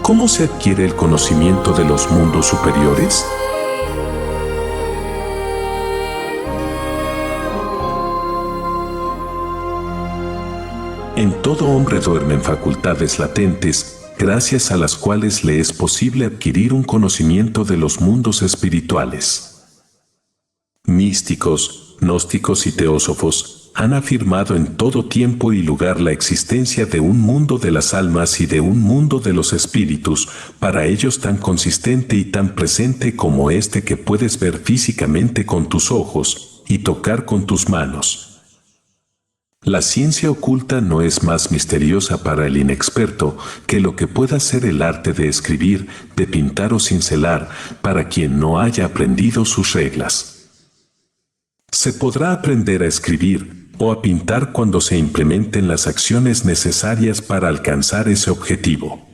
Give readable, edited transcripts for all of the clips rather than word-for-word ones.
¿Cómo se adquiere el conocimiento de los mundos superiores? En todo hombre duermen facultades latentes, gracias a las cuales le es posible adquirir un conocimiento de los mundos espirituales. Místicos, gnósticos y teósofos han afirmado en todo tiempo y lugar la existencia de un mundo de las almas y de un mundo de los espíritus, para ellos tan consistente y tan presente como este que puedes ver físicamente con tus ojos y tocar con tus manos. La ciencia oculta no es más misteriosa para el inexperto que lo que pueda ser el arte de escribir, de pintar o cincelar, para quien no haya aprendido sus reglas. Se podrá aprender a escribir o a pintar cuando se implementen las acciones necesarias para alcanzar ese objetivo.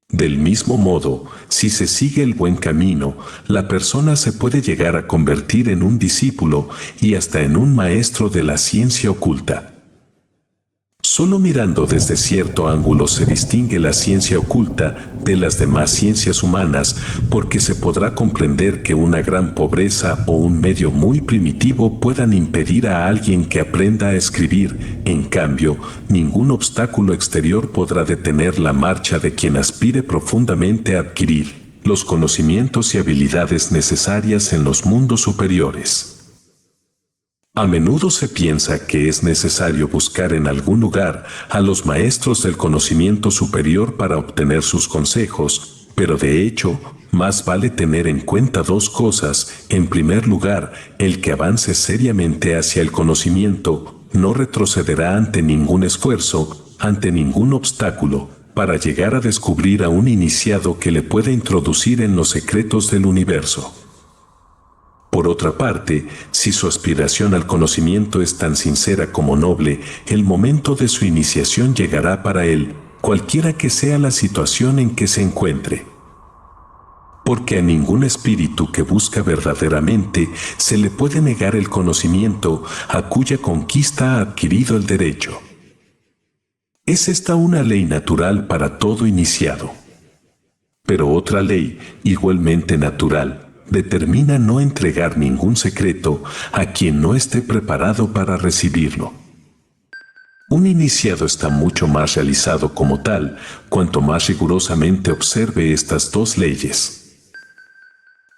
Del mismo modo, si se sigue el buen camino, la persona se puede llegar a convertir en un discípulo y hasta en un maestro de la ciencia oculta. Solo mirando desde cierto ángulo se distingue la ciencia oculta de las demás ciencias humanas, porque se podrá comprender que una gran pobreza o un medio muy primitivo puedan impedir a alguien que aprenda a escribir. En cambio, ningún obstáculo exterior podrá detener la marcha de quien aspire profundamente a adquirir los conocimientos y habilidades necesarias en los mundos superiores. A menudo se piensa que es necesario buscar en algún lugar a los maestros del conocimiento superior para obtener sus consejos, pero de hecho, más vale tener en cuenta dos cosas. En primer lugar, el que avance seriamente hacia el conocimiento no retrocederá ante ningún esfuerzo, ante ningún obstáculo, para llegar a descubrir a un iniciado que le pueda introducir en los secretos del universo. Por otra parte, si su aspiración al conocimiento es tan sincera como noble, el momento de su iniciación llegará para él, cualquiera que sea la situación en que se encuentre. Porque a ningún espíritu que busca verdaderamente se le puede negar el conocimiento a cuya conquista ha adquirido el derecho. Es esta una ley natural para todo iniciado. Pero otra ley, igualmente natural, determina no entregar ningún secreto a quien no esté preparado para recibirlo. Un iniciado está mucho más realizado como tal, cuanto más rigurosamente observe estas dos leyes.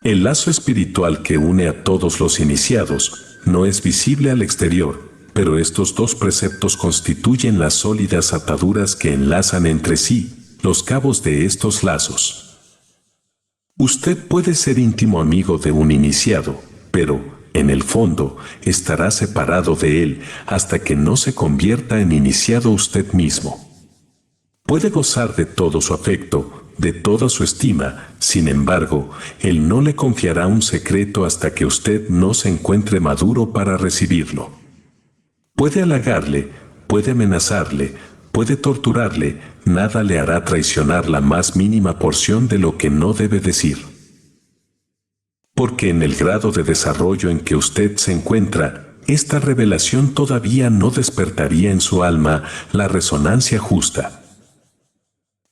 El lazo espiritual que une a todos los iniciados no es visible al exterior, pero estos dos preceptos constituyen las sólidas ataduras que enlazan entre sí los cabos de estos lazos. Usted puede ser íntimo amigo de un iniciado, pero, en el fondo, estará separado de él hasta que no se convierta en iniciado usted mismo. Puede gozar de todo su afecto, de toda su estima, sin embargo, él no le confiará un secreto hasta que usted no se encuentre maduro para recibirlo. Puede halagarle, puede amenazarle, puede torturarle, nada le hará traicionar la más mínima porción de lo que no debe decir. Porque en el grado de desarrollo en que usted se encuentra, esta revelación todavía no despertaría en su alma la resonancia justa.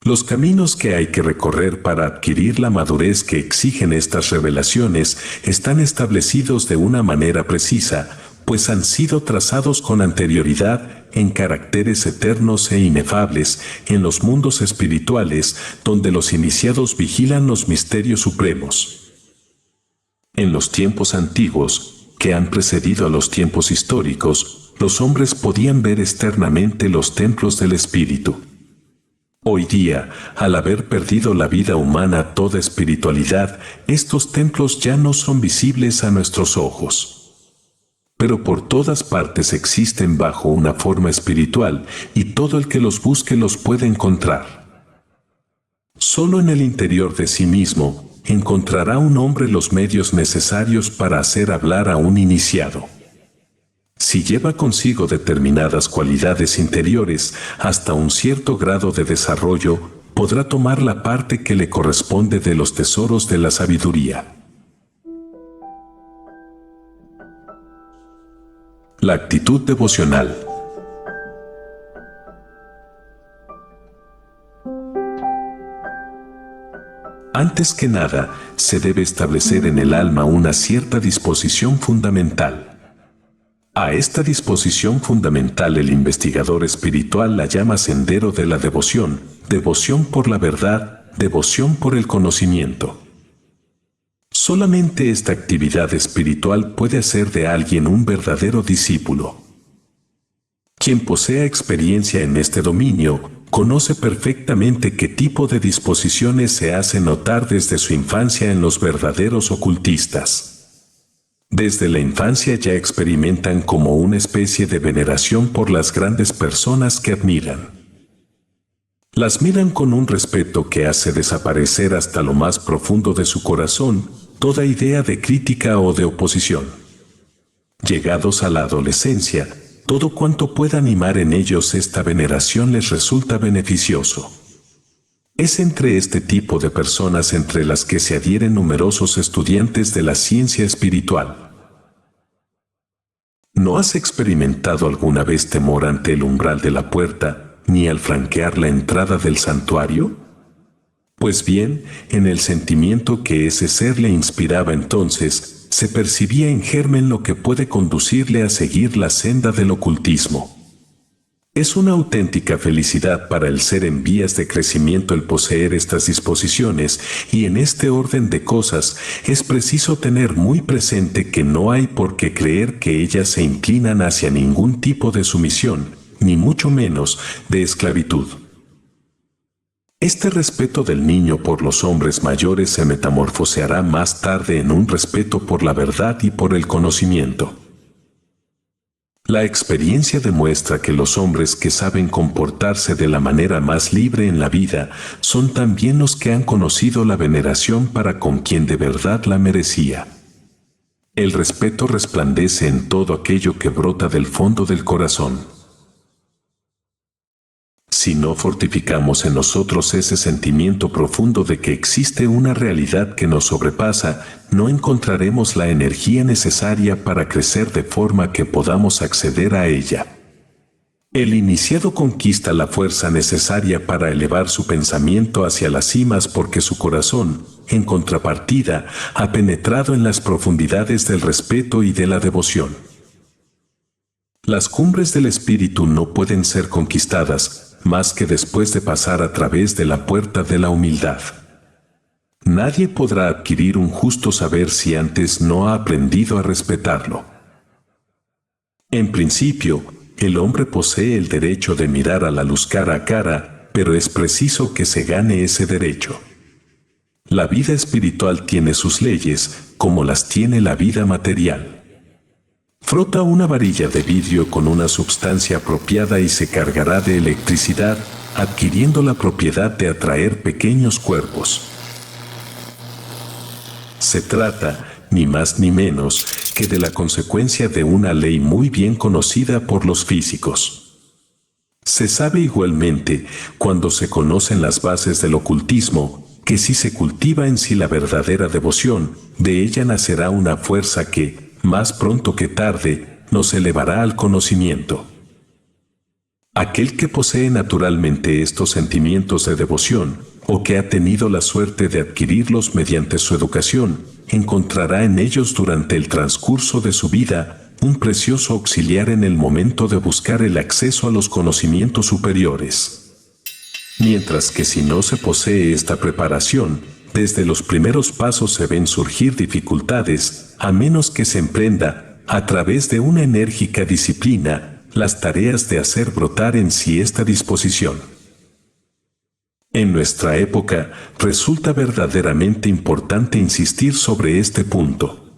Los caminos que hay que recorrer para adquirir la madurez que exigen estas revelaciones están establecidos de una manera precisa, pues han sido trazados con anterioridad en caracteres eternos e inefables en los mundos espirituales, donde los iniciados vigilan los misterios supremos. En los tiempos antiguos, que han precedido a los tiempos históricos, los hombres podían ver externamente los templos del espíritu. Hoy día, al haber perdido la vida humana toda espiritualidad, estos templos ya no son visibles a nuestros ojos. Pero por todas partes existen bajo una forma espiritual, y todo el que los busque los puede encontrar. Solo en el interior de sí mismo encontrará un hombre los medios necesarios para hacer hablar a un iniciado. Si lleva consigo determinadas cualidades interiores hasta un cierto grado de desarrollo, podrá tomar la parte que le corresponde de los tesoros de la sabiduría. La actitud devocional. Antes que nada, se debe establecer en el alma una cierta disposición fundamental. A esta disposición fundamental el investigador espiritual la llama sendero de la devoción, devoción por la verdad, devoción por el conocimiento. Solamente esta actividad espiritual puede hacer de alguien un verdadero discípulo. Quien posea experiencia en este dominio, conoce perfectamente qué tipo de disposiciones se hacen notar desde su infancia en los verdaderos ocultistas. Desde la infancia ya experimentan como una especie de veneración por las grandes personas que admiran. Las miran con un respeto que hace desaparecer hasta lo más profundo de su corazón toda idea de crítica o de oposición. Llegados a la adolescencia, todo cuanto pueda animar en ellos esta veneración les resulta beneficioso. Es entre este tipo de personas entre las que se adhieren numerosos estudiantes de la ciencia espiritual. ¿No has experimentado alguna vez temor ante el umbral de la puerta, ni al franquear la entrada del santuario? Pues bien, en el sentimiento que ese ser le inspiraba entonces, se percibía en germen lo que puede conducirle a seguir la senda del ocultismo. Es una auténtica felicidad para el ser en vías de crecimiento el poseer estas disposiciones, y en este orden de cosas es preciso tener muy presente que no hay por qué creer que ellas se inclinan hacia ningún tipo de sumisión, ni mucho menos de esclavitud. Este respeto del niño por los hombres mayores se metamorfoseará más tarde en un respeto por la verdad y por el conocimiento. La experiencia demuestra que los hombres que saben comportarse de la manera más libre en la vida son también los que han conocido la veneración para con quien de verdad la merecía. El respeto resplandece en todo aquello que brota del fondo del corazón. Si no fortificamos en nosotros ese sentimiento profundo de que existe una realidad que nos sobrepasa, no encontraremos la energía necesaria para crecer de forma que podamos acceder a ella. El iniciado conquista la fuerza necesaria para elevar su pensamiento hacia las cimas porque su corazón, en contrapartida, ha penetrado en las profundidades del respeto y de la devoción. Las cumbres del espíritu no pueden ser conquistadas más que después de pasar a través de la puerta de la humildad. Nadie podrá adquirir un justo saber si antes no ha aprendido a respetarlo. En principio, el hombre posee el derecho de mirar a la luz cara a cara, pero es preciso que se gane ese derecho. La vida espiritual tiene sus leyes, como las tiene la vida material. Frota una varilla de vidrio con una sustancia apropiada y se cargará de electricidad, adquiriendo la propiedad de atraer pequeños cuerpos. Se trata, ni más ni menos, que de la consecuencia de una ley muy bien conocida por los físicos. Se sabe igualmente, cuando se conocen las bases del ocultismo, que si se cultiva en sí la verdadera devoción, de ella nacerá una fuerza que, más pronto que tarde, nos elevará al conocimiento. Aquel que posee naturalmente estos sentimientos de devoción, o que ha tenido la suerte de adquirirlos mediante su educación, encontrará en ellos durante el transcurso de su vida un precioso auxiliar en el momento de buscar el acceso a los conocimientos superiores. Mientras que si no se posee esta preparación, desde los primeros pasos se ven surgir dificultades, a menos que se emprenda, a través de una enérgica disciplina, las tareas de hacer brotar en sí esta disposición. En nuestra época, resulta verdaderamente importante insistir sobre este punto.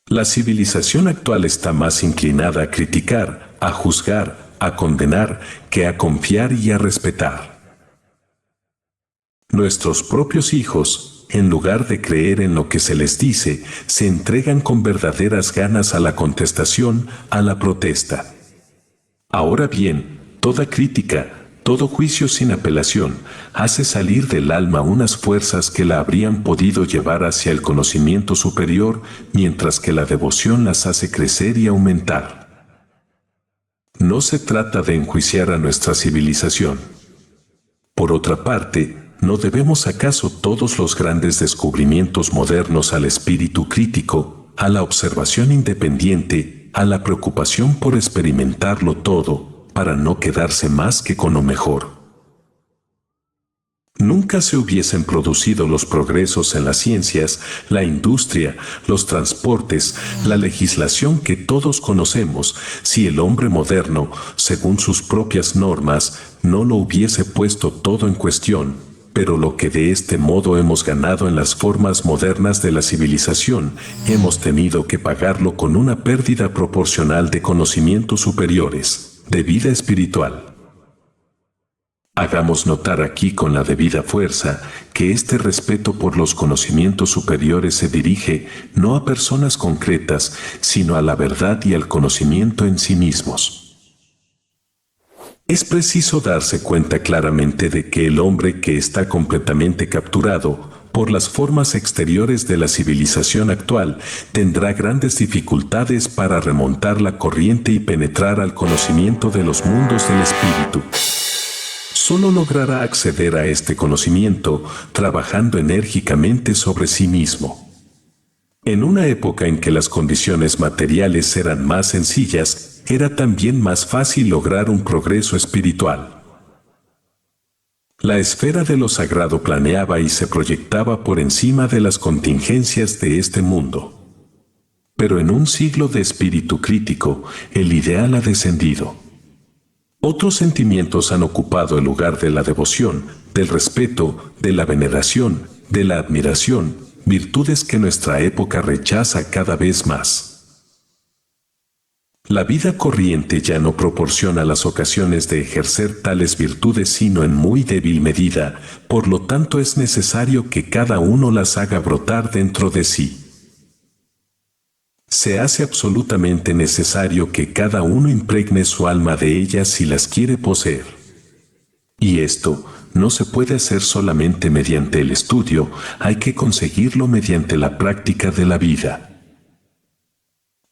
La civilización actual está más inclinada a criticar, a juzgar, a condenar, que a confiar y a respetar. Nuestros propios hijos, en lugar de creer en lo que se les dice, se entregan con verdaderas ganas a la contestación, a la protesta. Ahora bien, toda crítica, todo juicio sin apelación, hace salir del alma unas fuerzas que la habrían podido llevar hacia el conocimiento superior, mientras que la devoción las hace crecer y aumentar. No se trata de enjuiciar a nuestra civilización. Por otra parte, ¿No debemos acaso todos los grandes descubrimientos modernos al espíritu crítico, a la observación independiente, a la preocupación por experimentarlo todo, para no quedarse más que con lo mejor? Nunca se hubiesen producido los progresos en las ciencias, la industria, los transportes, la legislación que todos conocemos, si el hombre moderno, según sus propias normas, no lo hubiese puesto todo en cuestión. Pero lo que de este modo hemos ganado en las formas modernas de la civilización, hemos tenido que pagarlo con una pérdida proporcional de conocimientos superiores, de vida espiritual. Hagamos notar aquí con la debida fuerza que este respeto por los conocimientos superiores se dirige no a personas concretas, sino a la verdad y al conocimiento en sí mismos. Es preciso darse cuenta claramente de que el hombre que está completamente capturado por las formas exteriores de la civilización actual tendrá grandes dificultades para remontar la corriente y penetrar al conocimiento de los mundos del espíritu. Solo logrará acceder a este conocimiento trabajando enérgicamente sobre sí mismo. En una época en que las condiciones materiales eran más sencillas, era también más fácil lograr un progreso espiritual. La esfera de lo sagrado planeaba y se proyectaba por encima de las contingencias de este mundo. Pero en un siglo de espíritu crítico, el ideal ha descendido. Otros sentimientos han ocupado el lugar de la devoción, del respeto, de la veneración, de la admiración, virtudes que nuestra época rechaza cada vez más. La vida corriente ya no proporciona las ocasiones de ejercer tales virtudes sino en muy débil medida, por lo tanto es necesario que cada uno las haga brotar dentro de sí. Se hace absolutamente necesario que cada uno impregne su alma de ellas si las quiere poseer. Y esto no se puede hacer solamente mediante el estudio, hay que conseguirlo mediante la práctica de la vida.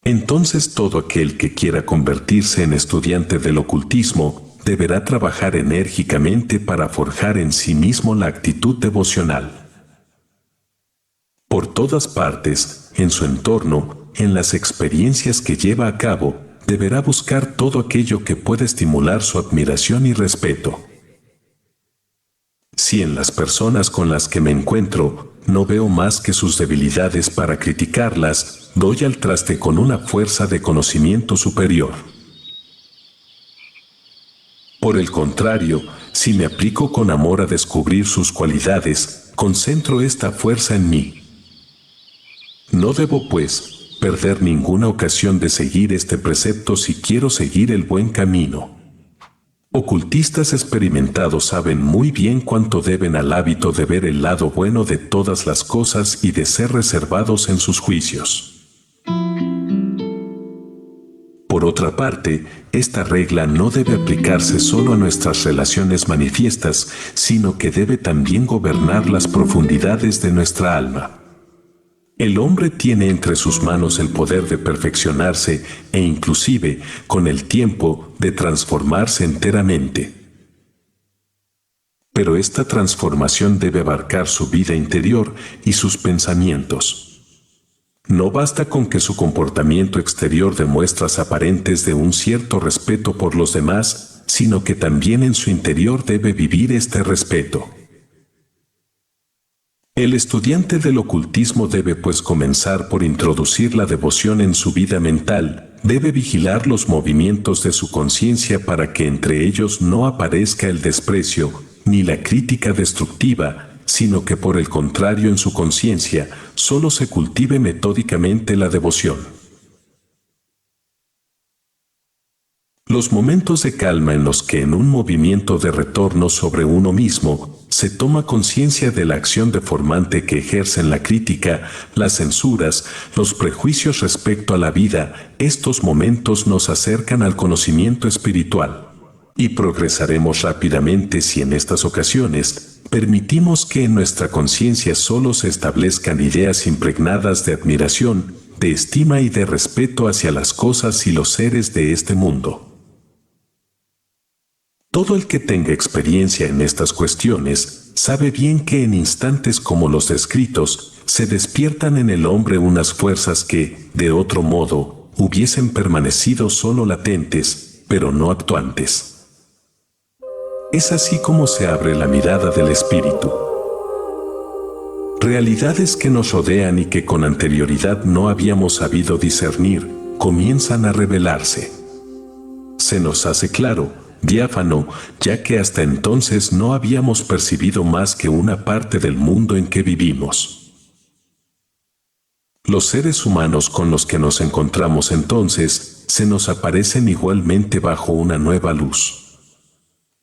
Entonces todo aquel que quiera convertirse en estudiante del ocultismo deberá trabajar enérgicamente para forjar en sí mismo la actitud devocional. Por todas partes, en su entorno, en las experiencias que lleva a cabo, deberá buscar todo aquello que pueda estimular su admiración y respeto. Si en las personas con las que me encuentro no veo más que sus debilidades para criticarlas, doy al traste con una fuerza de conocimiento superior. Por el contrario, si me aplico con amor a descubrir sus cualidades, concentro esta fuerza en mí. No debo, pues, perder ninguna ocasión de seguir este precepto si quiero seguir el buen camino. Ocultistas experimentados saben muy bien cuánto deben al hábito de ver el lado bueno de todas las cosas y de ser reservados en sus juicios. Por otra parte, esta regla no debe aplicarse solo a nuestras relaciones manifiestas, sino que debe también gobernar las profundidades de nuestra alma. El hombre tiene entre sus manos el poder de perfeccionarse e inclusive, con el tiempo, de transformarse enteramente. Pero esta transformación debe abarcar su vida interior y sus pensamientos. No basta con que su comportamiento exterior dé muestras aparentes de un cierto respeto por los demás, sino que también en su interior debe vivir este respeto. El estudiante del ocultismo debe pues comenzar por introducir la devoción en su vida mental, debe vigilar los movimientos de su conciencia para que entre ellos no aparezca el desprecio, ni la crítica destructiva, sino que por el contrario en su conciencia solo se cultive metódicamente la devoción. Los momentos de calma en los que en un movimiento de retorno sobre uno mismo se toma conciencia de la acción deformante que ejercen la crítica, las censuras, los prejuicios respecto a la vida, estos momentos nos acercan al conocimiento espiritual. Y progresaremos rápidamente si en estas ocasiones permitimos que en nuestra conciencia solo se establezcan ideas impregnadas de admiración, de estima y de respeto hacia las cosas y los seres de este mundo. Todo el que tenga experiencia en estas cuestiones sabe bien que en instantes como los descritos, se despiertan en el hombre unas fuerzas que, de otro modo, hubiesen permanecido solo latentes, pero no actuantes. Es así como se abre la mirada del espíritu. Realidades que nos rodean y que con anterioridad no habíamos sabido discernir, comienzan a revelarse. Se nos hace claro, diáfano, ya que hasta entonces no habíamos percibido más que una parte del mundo en que vivimos. Los seres humanos con los que nos encontramos entonces, se nos aparecen igualmente bajo una nueva luz.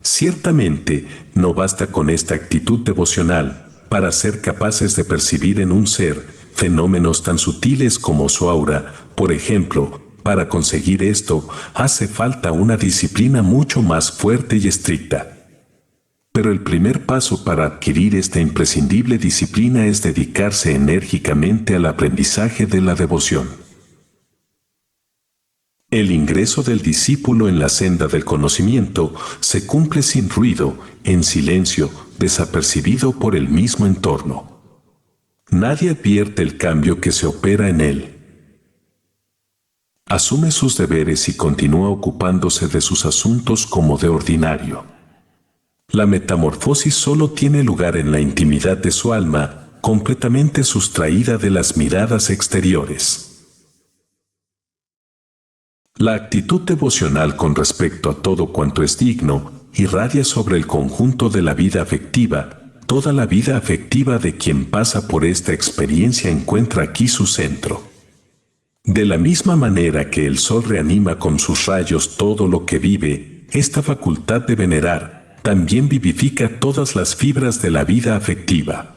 Ciertamente, no basta con esta actitud devocional para ser capaces de percibir en un ser fenómenos tan sutiles como su aura. Por ejemplo, para conseguir esto, hace falta una disciplina mucho más fuerte y estricta. Pero el primer paso para adquirir esta imprescindible disciplina es dedicarse enérgicamente al aprendizaje de la devoción. El ingreso del discípulo en la senda del conocimiento se cumple sin ruido, en silencio, desapercibido por el mismo entorno. Nadie advierte el cambio que se opera en él. Asume sus deberes y continúa ocupándose de sus asuntos como de ordinario. La metamorfosis solo tiene lugar en la intimidad de su alma, completamente sustraída de las miradas exteriores. La actitud devocional con respecto a todo cuanto es digno, irradia sobre el conjunto de la vida afectiva. Toda la vida afectiva de quien pasa por esta experiencia encuentra aquí su centro. De la misma manera que el sol reanima con sus rayos todo lo que vive, esta facultad de venerar también vivifica todas las fibras de la vida afectiva.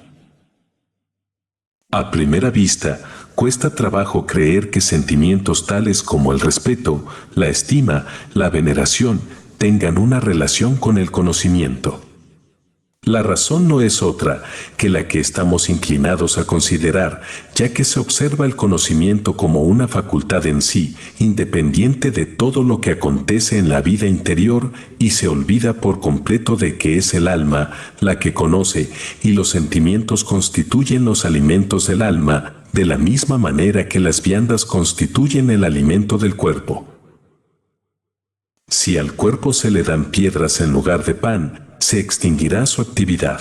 A primera vista, cuesta trabajo creer que sentimientos tales como el respeto, la estima, la veneración, tengan una relación con el conocimiento. La razón no es otra que la que estamos inclinados a considerar, ya que se observa el conocimiento como una facultad en sí, independiente de todo lo que acontece en la vida interior, y se olvida por completo de que es el alma la que conoce, y los sentimientos constituyen los alimentos del alma, de la misma manera que las viandas constituyen el alimento del cuerpo. Si al cuerpo se le dan piedras en lugar de pan, se extinguirá su actividad.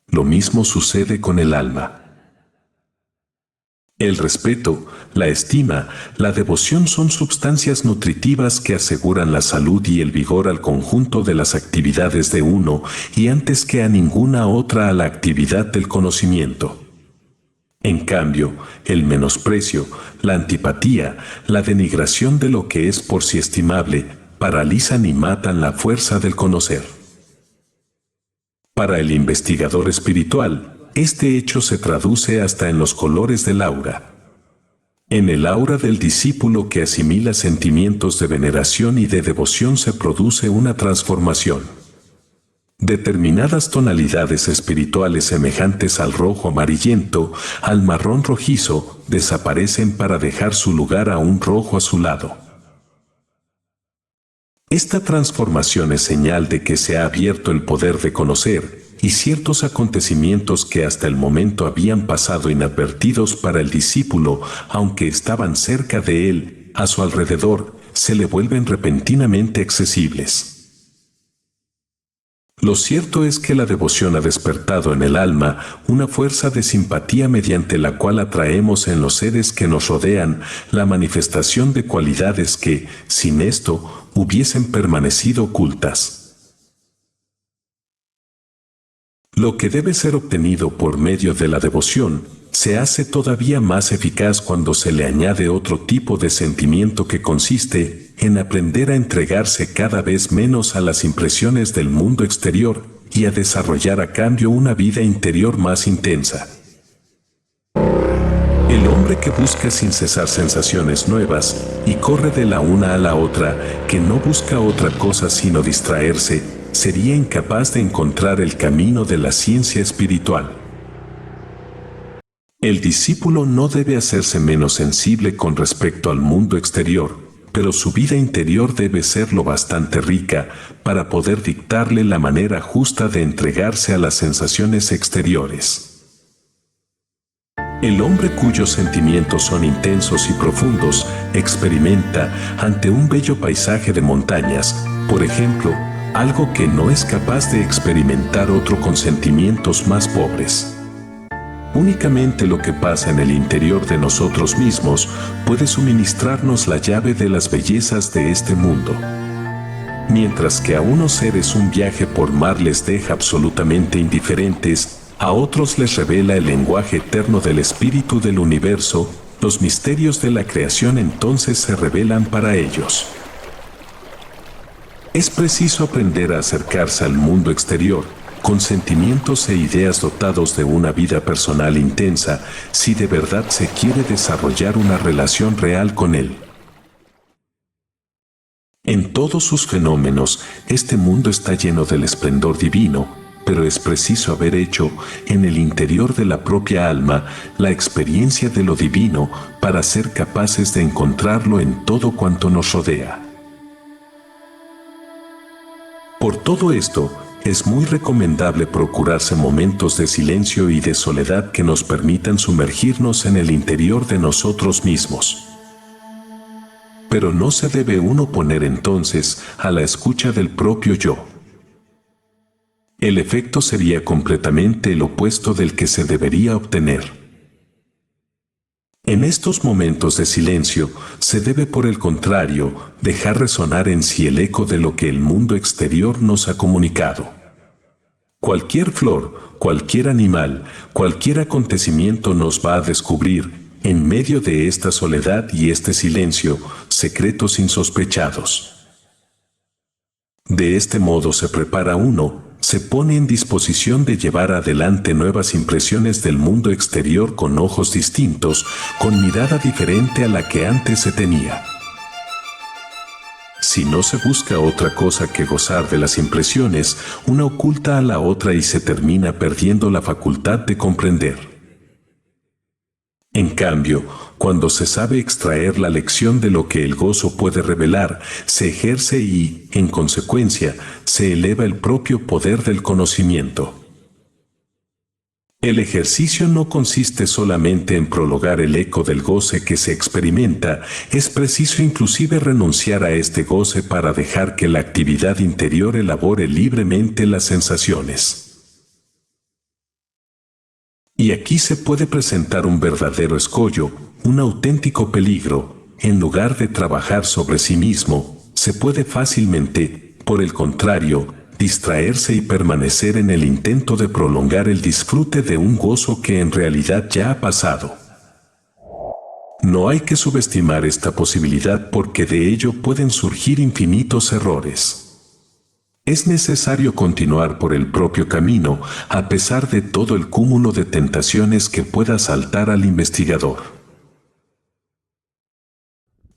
Lo mismo sucede con el alma. El respeto, la estima, la devoción son sustancias nutritivas que aseguran la salud y el vigor al conjunto de las actividades de uno y antes que a ninguna otra a la actividad del conocimiento. En cambio, el menosprecio, la antipatía, la denigración de lo que es por sí estimable, paralizan y matan la fuerza del conocer. Para el investigador espiritual, este hecho se traduce hasta en los colores del aura. En el aura del discípulo que asimila sentimientos de veneración y de devoción se produce una transformación. Determinadas tonalidades espirituales semejantes al rojo amarillento, al marrón rojizo, desaparecen para dejar su lugar a un rojo azulado. Esta transformación es señal de que se ha abierto el poder de conocer, y ciertos acontecimientos que hasta el momento habían pasado inadvertidos para el discípulo, aunque estaban cerca de él, a su alrededor, se le vuelven repentinamente accesibles. Lo cierto es que la devoción ha despertado en el alma una fuerza de simpatía mediante la cual atraemos en los seres que nos rodean la manifestación de cualidades que, sin esto, hubiesen permanecido ocultas. Lo que debe ser obtenido por medio de la devoción se hace todavía más eficaz cuando se le añade otro tipo de sentimiento que consiste en aprender a entregarse cada vez menos a las impresiones del mundo exterior y a desarrollar a cambio una vida interior más intensa. El hombre que busca sin cesar sensaciones nuevas y corre de la una a la otra, que no busca otra cosa sino distraerse, sería incapaz de encontrar el camino de la ciencia espiritual. El discípulo no debe hacerse menos sensible con respecto al mundo exterior, pero su vida interior debe ser lo bastante rica para poder dictarle la manera justa de entregarse a las sensaciones exteriores. El hombre cuyos sentimientos son intensos y profundos experimenta ante un bello paisaje de montañas, por ejemplo, algo que no es capaz de experimentar otro con sentimientos más pobres. Únicamente lo que pasa en el interior de nosotros mismos puede suministrarnos la llave de las bellezas de este mundo. Mientras que a unos seres un viaje por mar les deja absolutamente indiferentes, a otros les revela el lenguaje eterno del espíritu del universo, los misterios de la creación entonces se revelan para ellos. Es preciso aprender a acercarse al mundo exterior, con sentimientos e ideas dotados de una vida personal intensa, si de verdad se quiere desarrollar una relación real con él. En todos sus fenómenos, este mundo está lleno del esplendor divino, pero es preciso haber hecho, en el interior de la propia alma, la experiencia de lo divino para ser capaces de encontrarlo en todo cuanto nos rodea. Por todo esto, es muy recomendable procurarse momentos de silencio y de soledad que nos permitan sumergirnos en el interior de nosotros mismos. Pero no se debe uno poner entonces a la escucha del propio yo. El efecto sería completamente el opuesto del que se debería obtener. En estos momentos de silencio, se debe por el contrario dejar resonar en sí el eco de lo que el mundo exterior nos ha comunicado. Cualquier flor, cualquier animal, cualquier acontecimiento nos va a descubrir, en medio de esta soledad y este silencio, secretos insospechados. De este modo se prepara uno, se pone en disposición de llevar adelante nuevas impresiones del mundo exterior con ojos distintos, con mirada diferente a la que antes se tenía. Si no se busca otra cosa que gozar de las impresiones, una oculta a la otra y se termina perdiendo la facultad de comprender. En cambio, cuando se sabe extraer la lección de lo que el gozo puede revelar, se ejerce y, en consecuencia, se eleva el propio poder del conocimiento. El ejercicio no consiste solamente en prolongar el eco del goce que se experimenta, es preciso inclusive renunciar a este goce para dejar que la actividad interior elabore libremente las sensaciones. Y aquí se puede presentar un verdadero escollo, un auténtico peligro. En lugar de trabajar sobre sí mismo, se puede fácilmente, por el contrario, distraerse y permanecer en el intento de prolongar el disfrute de un gozo que en realidad ya ha pasado. No hay que subestimar esta posibilidad porque de ello pueden surgir infinitos errores. Es necesario continuar por el propio camino, a pesar de todo el cúmulo de tentaciones que pueda asaltar al investigador.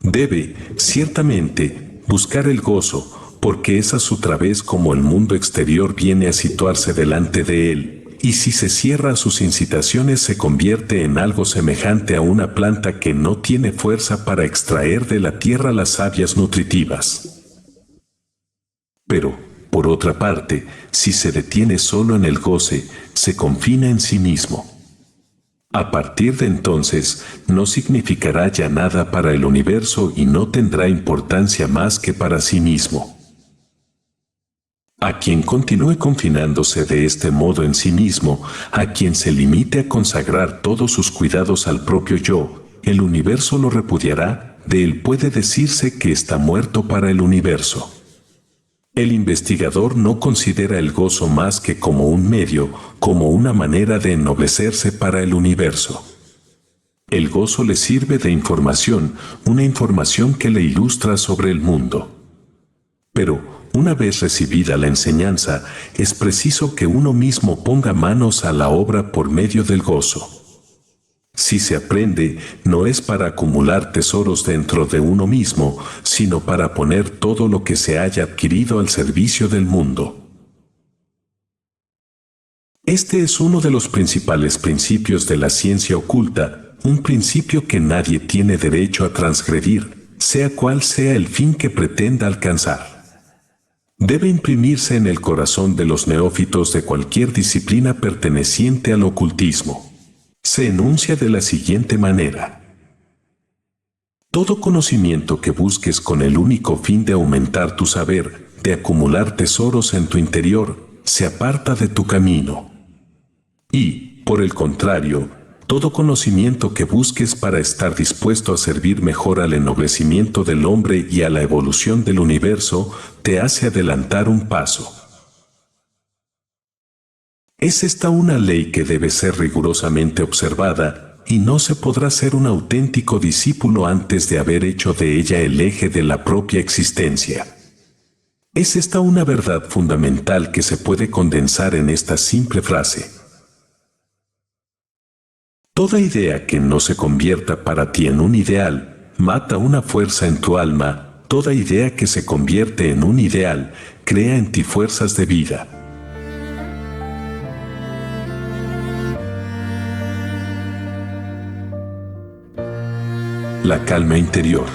Debe, ciertamente, buscar el gozo, porque es a su través como el mundo exterior viene a situarse delante de él, y si se cierra a sus incitaciones se convierte en algo semejante a una planta que no tiene fuerza para extraer de la tierra las savias nutritivas. Pero, por otra parte, si se detiene solo en el goce, se confina en sí mismo. A partir de entonces, no significará ya nada para el universo y no tendrá importancia más que para sí mismo. A quien continúe confinándose de este modo en sí mismo, a quien se limite a consagrar todos sus cuidados al propio yo, el universo lo repudiará, de él puede decirse que está muerto para el universo. El investigador no considera el gozo más que como un medio, como una manera de ennoblecerse para el universo. El gozo le sirve de información, una información que le ilustra sobre el mundo. Pero, una vez recibida la enseñanza, es preciso que uno mismo ponga manos a la obra por medio del gozo. Si se aprende, no es para acumular tesoros dentro de uno mismo, sino para poner todo lo que se haya adquirido al servicio del mundo. Este es uno de los principales principios de la ciencia oculta, un principio que nadie tiene derecho a transgredir, sea cual sea el fin que pretenda alcanzar. Debe imprimirse en el corazón de los neófitos de cualquier disciplina perteneciente al ocultismo. Se enuncia de la siguiente manera: todo conocimiento que busques con el único fin de aumentar tu saber, de acumular tesoros en tu interior, se aparta de tu camino. Y, por el contrario, todo conocimiento que busques para estar dispuesto a servir mejor al ennoblecimiento del hombre y a la evolución del universo, te hace adelantar un paso. Es esta una ley que debe ser rigurosamente observada, y no se podrá ser un auténtico discípulo antes de haber hecho de ella el eje de la propia existencia. Es esta una verdad fundamental que se puede condensar en esta simple frase: toda idea que no se convierta para ti en un ideal, mata una fuerza en tu alma. Toda idea que se convierte en un ideal, crea en ti fuerzas de vida. La calma interior.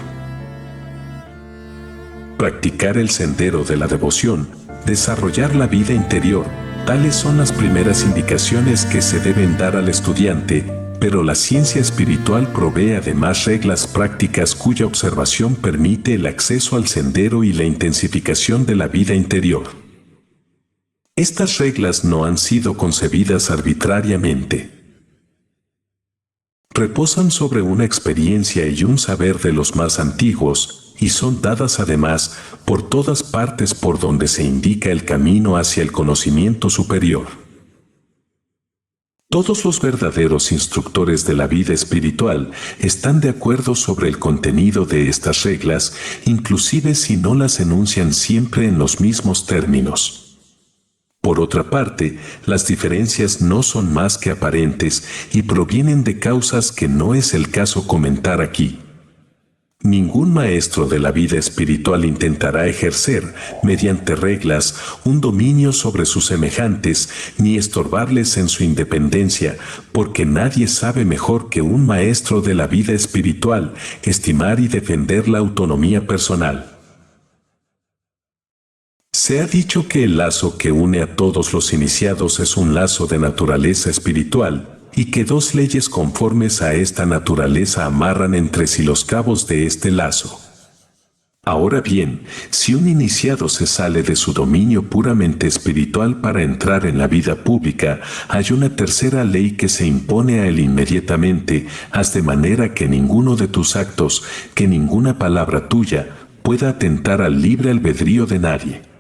Practicar el sendero de la devoción, desarrollar la vida interior, tales son las primeras indicaciones que se deben dar al estudiante, pero la ciencia espiritual provee además reglas prácticas cuya observación permite el acceso al sendero y la intensificación de la vida interior. Estas reglas no han sido concebidas arbitrariamente. Reposan sobre una experiencia y un saber de los más antiguos, y son dadas además por todas partes por donde se indica el camino hacia el conocimiento superior. Todos los verdaderos instructores de la vida espiritual están de acuerdo sobre el contenido de estas reglas, inclusive si no las enuncian siempre en los mismos términos. Por otra parte, las diferencias no son más que aparentes y provienen de causas que no es el caso comentar aquí. Ningún maestro de la vida espiritual intentará ejercer, mediante reglas, un dominio sobre sus semejantes, ni estorbarles en su independencia, porque nadie sabe mejor que un maestro de la vida espiritual estimar y defender la autonomía personal. Se ha dicho que el lazo que une a todos los iniciados es un lazo de naturaleza espiritual, y que dos leyes conformes a esta naturaleza amarran entre sí los cabos de este lazo. Ahora bien, si un iniciado se sale de su dominio puramente espiritual para entrar en la vida pública, hay una tercera ley que se impone a él inmediatamente: haz de manera que ninguno de tus actos, que ninguna palabra tuya, pueda atentar al libre albedrío de nadie.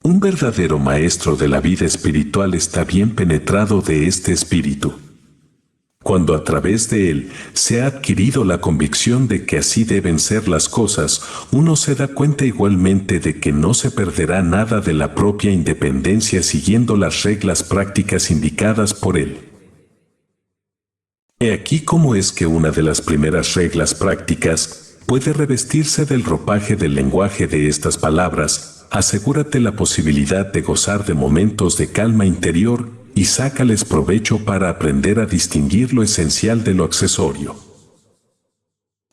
Un verdadero maestro de la vida espiritual está bien penetrado de este espíritu. Cuando a través de él se ha adquirido la convicción de que así deben ser las cosas, uno se da cuenta igualmente de que no se perderá nada de la propia independencia siguiendo las reglas prácticas indicadas por él. He aquí cómo es que una de las primeras reglas prácticas puede revestirse del ropaje del lenguaje de estas palabras: asegúrate la posibilidad de gozar de momentos de calma interior y sácales provecho para aprender a distinguir lo esencial de lo accesorio.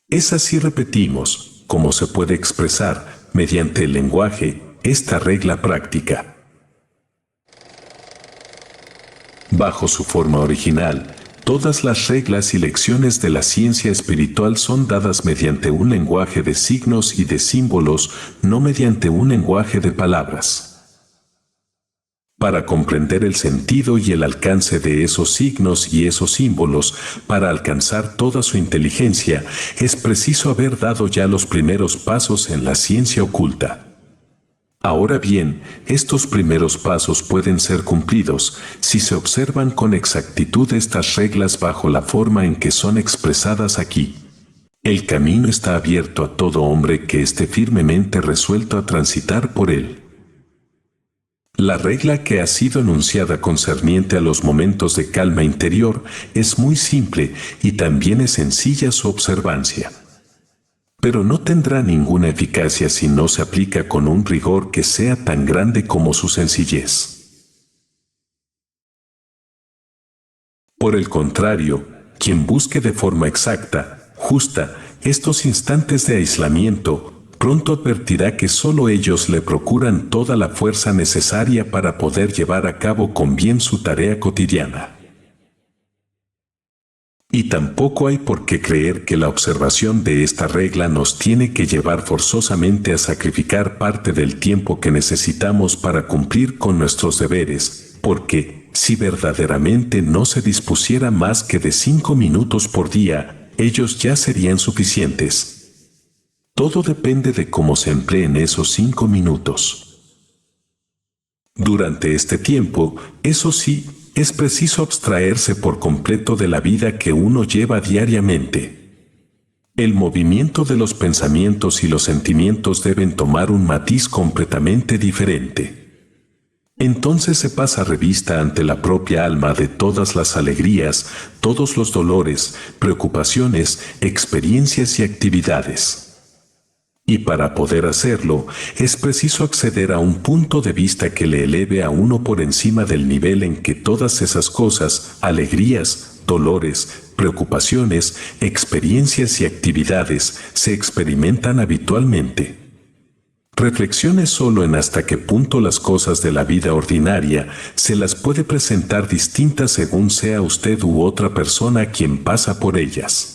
Es así, repetimos, como se puede expresar, mediante el lenguaje, esta regla práctica. Bajo su forma original, todas las reglas y lecciones de la ciencia espiritual son dadas mediante un lenguaje de signos y de símbolos, no mediante un lenguaje de palabras. Para comprender el sentido y el alcance de esos signos y esos símbolos, para alcanzar toda su inteligencia, es preciso haber dado ya los primeros pasos en la ciencia oculta. Ahora bien, estos primeros pasos pueden ser cumplidos si se observan con exactitud estas reglas bajo la forma en que son expresadas aquí. El camino está abierto a todo hombre que esté firmemente resuelto a transitar por él. La regla que ha sido enunciada concerniente a los momentos de calma interior es muy simple y también es sencilla su observancia. Pero no tendrá ninguna eficacia si no se aplica con un rigor que sea tan grande como su sencillez. Por el contrario, quien busque de forma exacta, justa estos instantes de aislamiento, pronto advertirá que solo ellos le procuran toda la fuerza necesaria para poder llevar a cabo con bien su tarea cotidiana. Y tampoco hay por qué creer que la observación de esta regla nos tiene que llevar forzosamente a sacrificar parte del tiempo que necesitamos para cumplir con nuestros deberes, porque, si verdaderamente no se dispusiera más que de 5 minutos por día, ellos ya serían suficientes. Todo depende de cómo se empleen esos 5 minutos. Durante este tiempo, eso sí, es preciso abstraerse por completo de la vida que uno lleva diariamente. El movimiento de los pensamientos y los sentimientos deben tomar un matiz completamente diferente. Entonces se pasa revista ante la propia alma de todas las alegrías, todos los dolores, preocupaciones, experiencias y actividades. Y para poder hacerlo, es preciso acceder a un punto de vista que le eleve a uno por encima del nivel en que todas esas cosas, alegrías, dolores, preocupaciones, experiencias y actividades se experimentan habitualmente. Reflexione solo en hasta qué punto las cosas de la vida ordinaria se las puede presentar distintas según sea usted u otra persona quien pasa por ellas.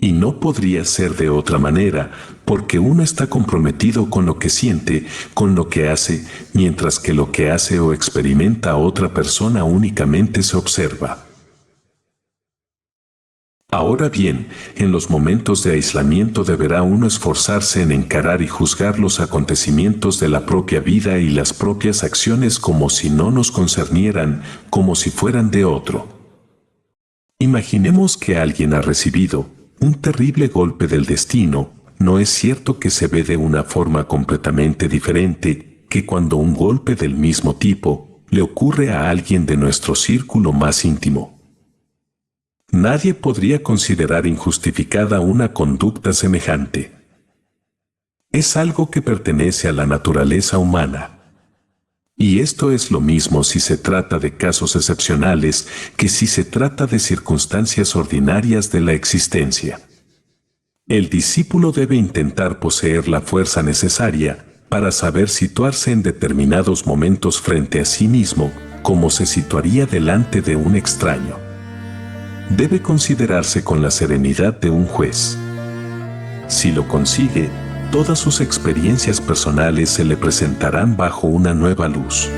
Y no podría ser de otra manera, porque uno está comprometido con lo que siente, con lo que hace, mientras que lo que hace o experimenta otra persona únicamente se observa. Ahora bien, en los momentos de aislamiento deberá uno esforzarse en encarar y juzgar los acontecimientos de la propia vida y las propias acciones como si no nos concernieran, como si fueran de otro. Imaginemos que alguien ha recibido un terrible golpe del destino. No es cierto que se ve de una forma completamente diferente que cuando un golpe del mismo tipo le ocurre a alguien de nuestro círculo más íntimo. Nadie podría considerar injustificada una conducta semejante. Es algo que pertenece a la naturaleza humana. Y esto es lo mismo si se trata de casos excepcionales que si se trata de circunstancias ordinarias de la existencia. El discípulo debe intentar poseer la fuerza necesaria para saber situarse en determinados momentos frente a sí mismo, como se situaría delante de un extraño. Debe considerarse con la serenidad de un juez. Si lo consigue, todas sus experiencias personales se le presentarán bajo una nueva luz.